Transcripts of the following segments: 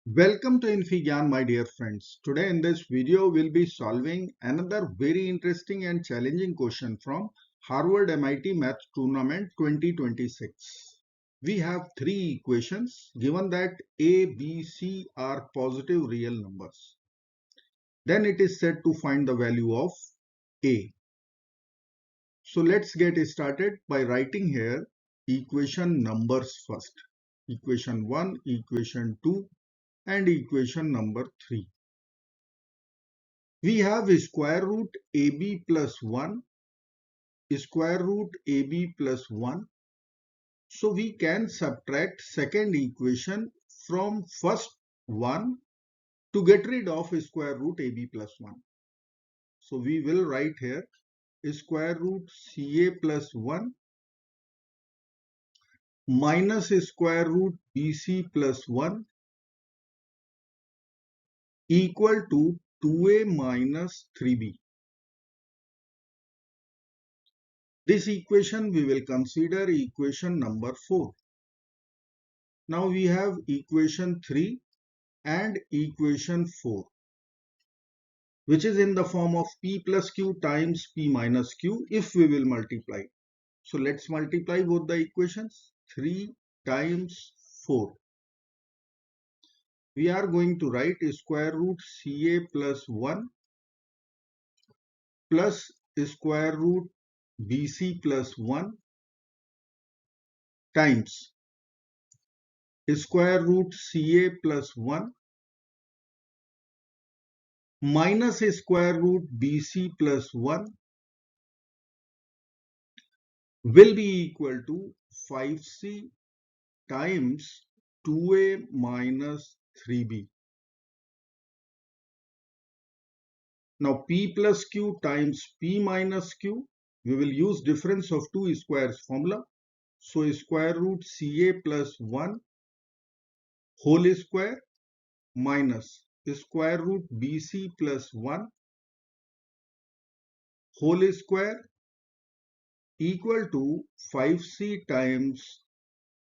Welcome to infyGyan, my dear friends. Today in this video, we'll be solving another very interesting and challenging question from Harvard MIT Math Tournament 2026. We have three equations given that A, B, C are positive real numbers. Then it is said to find the value of A. So let's get started by writing here equation numbers first. Equation 1, equation 2 and equation number 3. We have square root AB plus 1, square root AB plus 1. So we can subtract second equation from first one to get rid of square root AB plus 1. So we will write here square root CA plus 1 minus square root BC plus 1 equal to 2A minus 3B. This equation we will consider equation number 4. Now we have equation 3 and equation 4, which is in the form of P plus Q times P minus Q if we will multiply. So let's multiply both the equations. 3 times 4. We are going to write square root CA plus 1 plus square root BC plus 1 times square root CA plus 1 minus square root BC plus 1 will be equal to 5C times 2A minus 3B. Now P plus Q times P minus Q, we will use difference of two squares formula. So square root CA plus 1 whole square minus square root BC plus 1 whole square equal to 5C times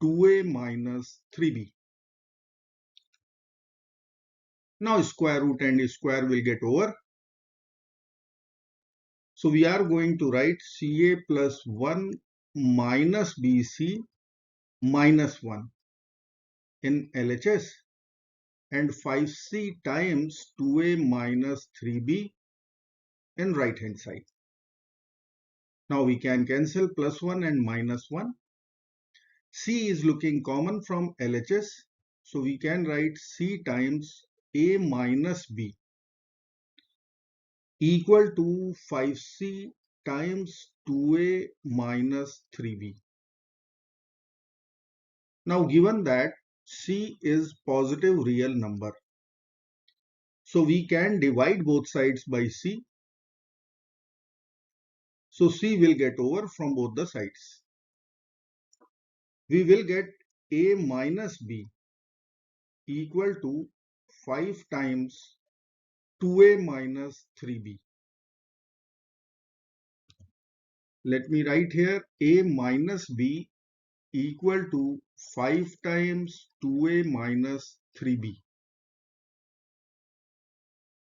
2A minus 3B. Now square root and square will get over. So we are going to write CA plus 1 minus BC minus 1 in LHS and 5C times 2A minus 3B in right hand side. Now we can cancel plus 1 and minus 1. C is looking common from LHS. So we can write C times A minus B equal to 5C times 2A minus 3B. Now given that C is positive real number, so we can divide both sides by C. So C will get over from both the sides. We will get A minus B equal to 5 times 2A minus 3B. Let me write here A minus B equal to 5 times 2A minus 3B.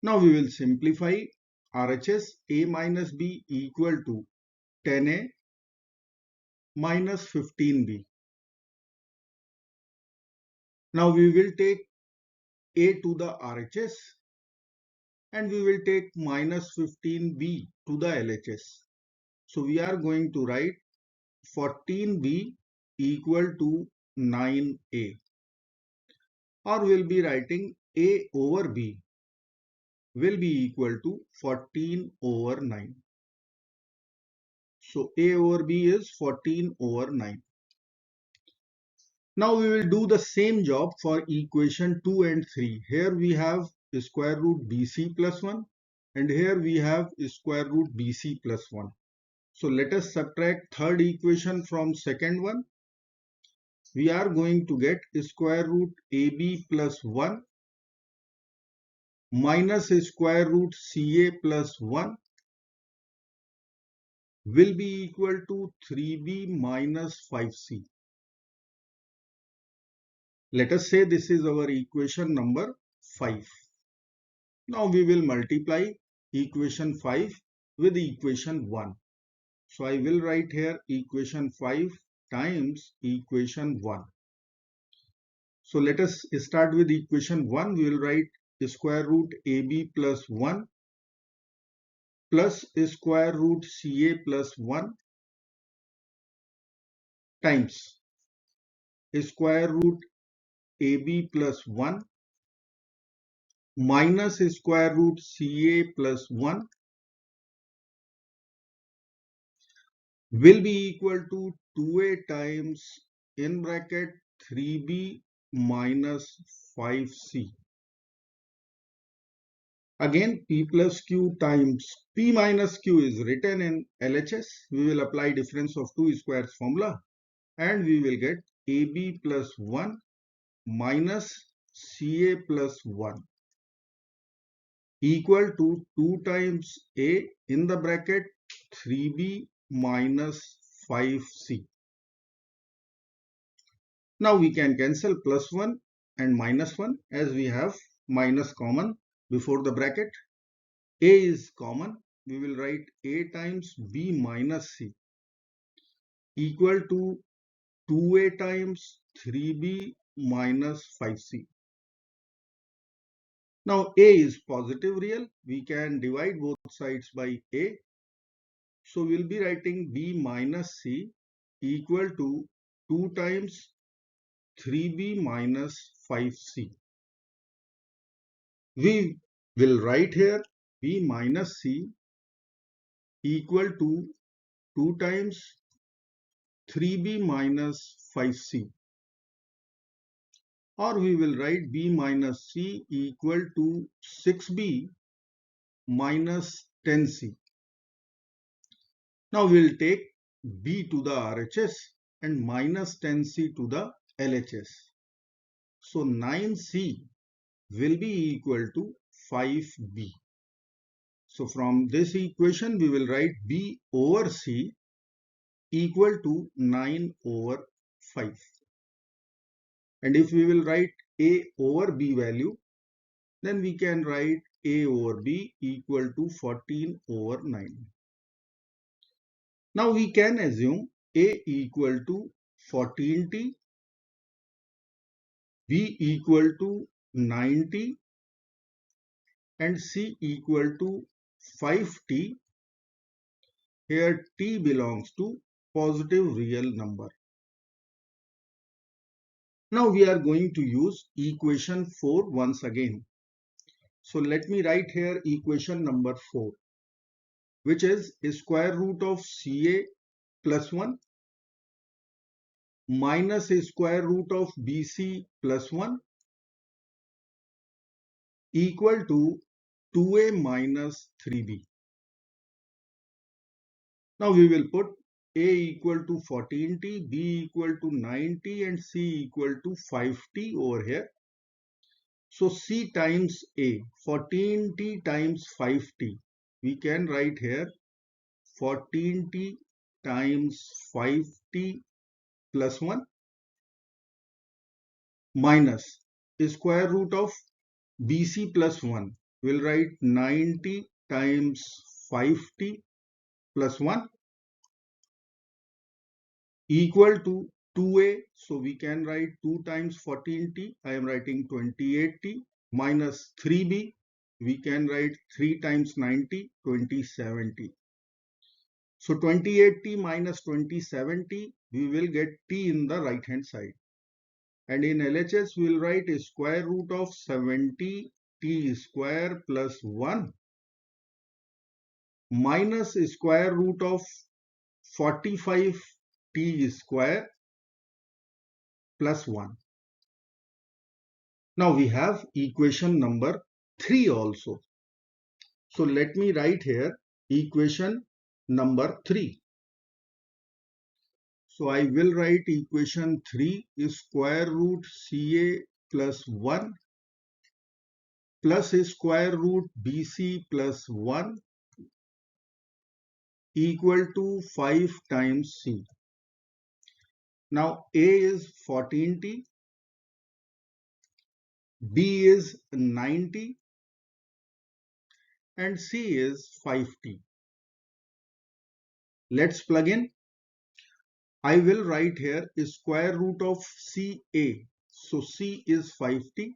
Now we will simplify RHS. A minus B equal to 10A minus 15B. Now we will take A to the RHS and we will take minus 15B to the LHS. So we are going to write 14B equal to 9A, or we will be writing A over B will be equal to 14 over 9. So A over B is 14 over 9. Now we will do the same job for equation 2 and 3. Here we have square root BC plus 1 and here we have square root BC plus 1. So let us subtract third equation from second one. We are going to get square root AB plus 1 minus square root CA plus 1 will be equal to 3B minus 5C. Let us say this is our equation number 5. Now we will multiply equation 5 with equation 1. So I will write here equation 5 times equation 1. So let us start with equation 1. We will write square root AB plus 1 plus square root CA plus 1 times square root AB plus 1 minus square root CA plus 1 will be equal to 2a times in bracket 3b minus 5c. Again, p plus q times p minus q is written in LHS. We will apply difference of two squares formula and we will get ab plus 1 minus ca plus 1 equal to 2 times a in the bracket 3b minus 5c. Now we can cancel plus 1 and minus 1 as we have minus common before the bracket. A is common. We will write a times b minus c equal to 2a times 3b minus 5c. Now a is positive real. We can divide both sides by a. So we'll be writing b minus c equal to 2 times 3b minus 5c. We will write here b minus c equal to 2 times 3b minus 5c, or we will write b minus c equal to 6b minus 10c. Now we will take b to the RHS and minus 10c to the LHS. So 9c will be equal to 5b. So from this equation we will write b over c equal to 9 over 5. And if we will write a over b value, then we can write a over b equal to 14 over 9. Now we can assume a equal to 14t, b equal to 90 and c equal to 5t. Here t belongs to positive real number. Now we are going to use equation 4 once again. So let me write here equation number 4, which is square root of CA plus 1 minus square root of BC plus 1 equal to 2A minus 3B. Now we will put A equal to 14t, B equal to 90 and C equal to 5t over here. So C times A, 14t times 5t. We can write here 14t times 5t plus 1 minus square root of BC plus 1. We'll write 90 times 5t plus 1 equal to 2a. So we can write 2 times 14t. I am writing 28t minus 3b. We can write 3 times 90, 27t. So 28t minus 27t, we will get t in the right hand side. And in LHS, we will write square root of 70t square plus 1 minus square root of 45t square plus 1. Now we have equation number 3 also. So let me write here equation number 3. So I will write equation 3 is square root CA plus 1 plus square root BC plus 1 equal to 5 times C. Now A is 14t B is 90 and C is 5t. Let's plug in. I will write here is square root of CA. So C is 5t,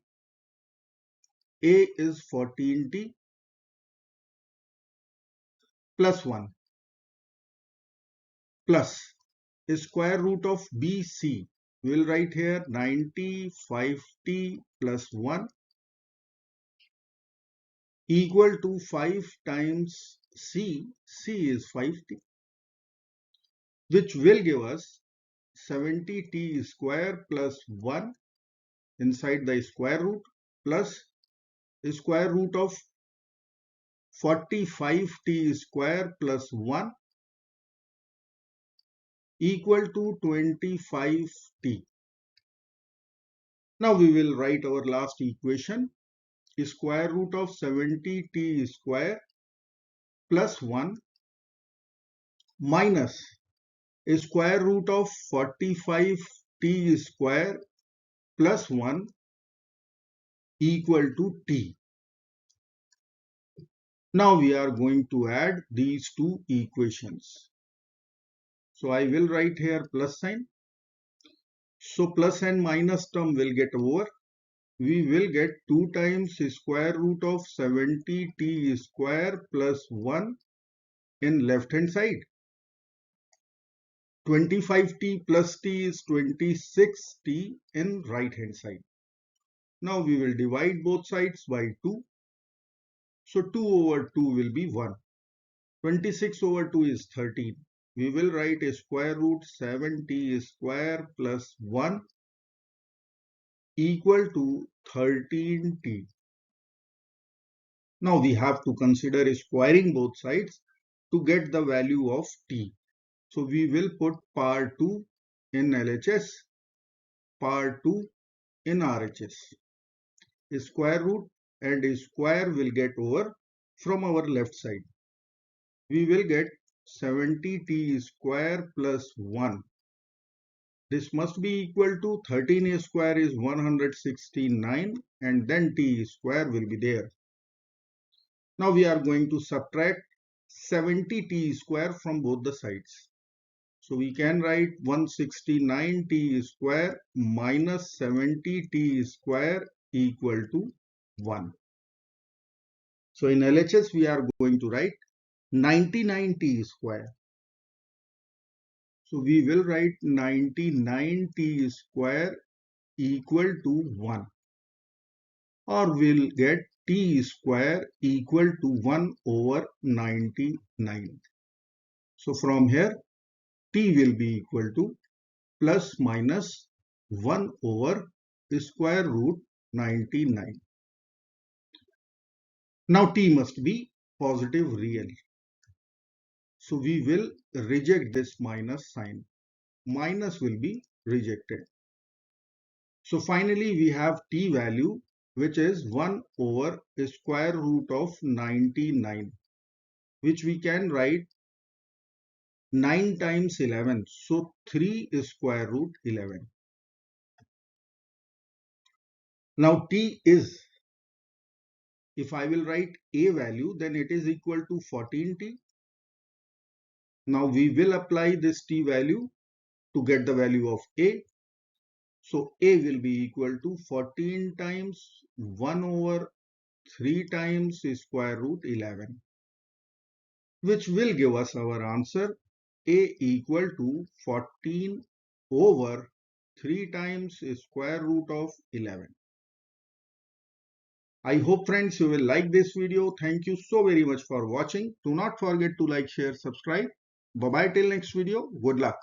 A is 14t plus 1 plus square root of BC. We will write here 95t plus 1 equal to 5 times C. C is 5t, which will give us 70t square plus 1 inside the square root plus square root of 45t square plus 1 equal to 25t. Now we will write our last equation. Square root of 70t square plus 1 minus square root of 45t square plus 1 equal to t. Now we are going to add these two equations. So I will write here plus sign. So plus and minus term will get over. We will get 2 times square root of 70t square plus 1 in left hand side. 25t plus t is 26t in right hand side. Now we will divide both sides by 2. So 2 over 2 will be 1. 26 over 2 is 13. We will write a square root 7t square plus 1 equal to 13t. Now we have to consider squaring both sides to get the value of t. So we will put power 2 in LHS, power 2 in RHS. Square root and square will get over from our left side. We will get 70t square plus 1. This must be equal to 13 square is 169 and then t square will be there. Now we are going to subtract 70t square from both the sides. So we can write 169t square minus 70t square equal to 1. So in LHS we are going to write 99t square. So we will write 99t square equal to 1, or we'll get t square equal to 1 over 99. So from here t will be equal to plus minus 1 over square root 99. Now t must be positive real. So we will reject this minus sign. Minus will be rejected. So finally we have t value, which is 1 over square root of 99, which we can write 9 times 11. So 3 is square root 11. Now t is, if I will write a value, then it is equal to 14t. Now we will apply this t value to get the value of a. So a will be equal to 14 times 1 over 3 times square root 11, which will give us our answer a equal to 14 over 3 times square root of 11. I hope friends you will like this video. Thank you so very much for watching. Do not forget to like, share, subscribe. Bye bye till next video. Good luck.